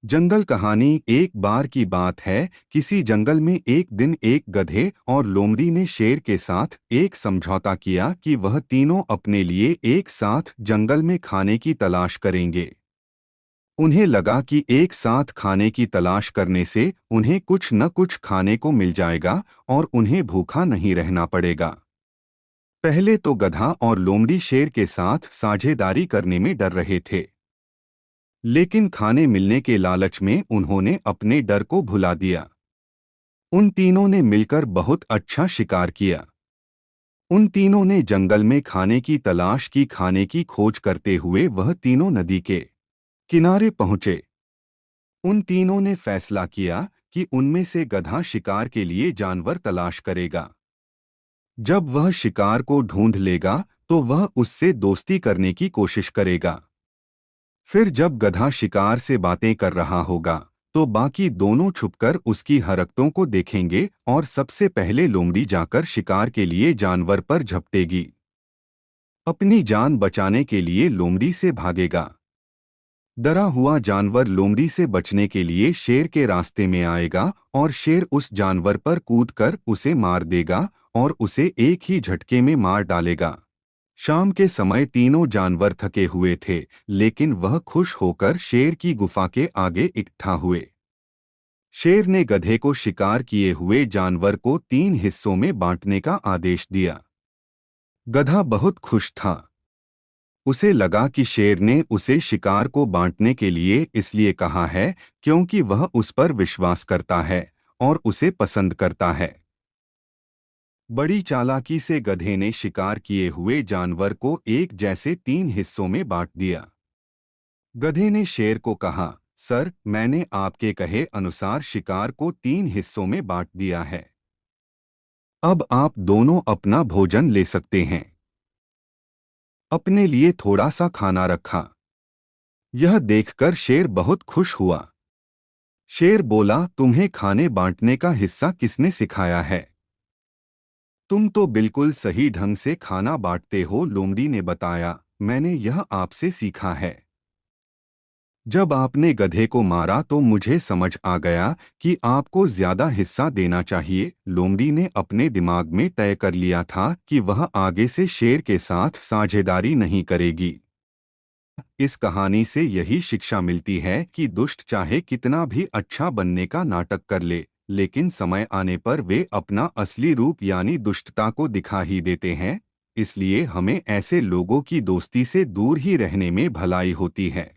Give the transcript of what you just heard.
जंगल कहानी। एक बार की बात है, किसी जंगल में एक दिन एक गधे और लोमड़ी ने शेर के साथ एक समझौता किया कि वह तीनों अपने लिए एक साथ जंगल में खाने की तलाश करेंगे। उन्हें लगा कि एक साथ खाने की तलाश करने से उन्हें कुछ न कुछ खाने को मिल जाएगा और उन्हें भूखा नहीं रहना पड़ेगा। पहले तो गधा और लोमड़ी शेर के साथ साझेदारी करने में डर रहे थे, लेकिन खाने मिलने के लालच में उन्होंने अपने डर को भुला दिया। उन तीनों ने मिलकर बहुत अच्छा शिकार किया। उन तीनों ने जंगल में खाने की तलाश की। खाने की खोज करते हुए वह तीनों नदी के किनारे पहुंचे। उन तीनों ने फैसला किया कि उनमें से गधा शिकार के लिए जानवर तलाश करेगा। जब वह शिकार को ढूंढ लेगा तो वह उससे दोस्ती करने की कोशिश करेगा। फिर जब गधा शिकार से बातें कर रहा होगा तो बाकी दोनों छुपकर उसकी हरकतों को देखेंगे और सबसे पहले लोमड़ी जाकर शिकार के लिए जानवर पर झपटेगी। अपनी जान बचाने के लिए लोमड़ी से भागेगा। डरा हुआ जानवर लोमड़ी से बचने के लिए शेर के रास्ते में आएगा और शेर उस जानवर पर कूदकर उसे मार देगा और उसे एक ही झटके में मार डालेगा। शाम के समय तीनों जानवर थके हुए थे, लेकिन वह खुश होकर शेर की गुफा के आगे इकट्ठा हुए। शेर ने गधे को शिकार किए हुए जानवर को 3 हिस्सों में बांटने का आदेश दिया। गधा बहुत खुश था। उसे लगा कि शेर ने उसे शिकार को बांटने के लिए इसलिए कहा है क्योंकि वह उस पर विश्वास करता है और उसे पसंद करता है। बड़ी चालाकी से गधे ने शिकार किए हुए जानवर को एक जैसे 3 हिस्सों में बांट दिया। गधे ने शेर को कहा, सर, मैंने आपके कहे अनुसार शिकार को 3 हिस्सों में बांट दिया है। अब आप दोनों अपना भोजन ले सकते हैं। अपने लिए थोड़ा सा खाना रखा। यह देखकर शेर बहुत खुश हुआ। शेर बोला, तुम्हें खाने बांटने का हिस्सा किसने सिखाया है? तुम तो बिल्कुल सही ढंग से खाना बांटते हो, लोमड़ी ने बताया। मैंने यह आपसे सीखा है। जब आपने गधे को मारा तो मुझे समझ आ गया कि आपको ज्यादा हिस्सा देना चाहिए। लोमड़ी ने अपने दिमाग में तय कर लिया था कि वह आगे से शेर के साथ साझेदारी नहीं करेगी। इस कहानी से यही शिक्षा मिलती है कि दुष्ट चाहे कितना भी अच्छा बनने का नाटक कर ले, लेकिन समय आने पर वे अपना असली रूप यानी दुष्टता को दिखा ही देते हैं। इसलिए हमें ऐसे लोगों की दोस्ती से दूर ही रहने में भलाई होती है।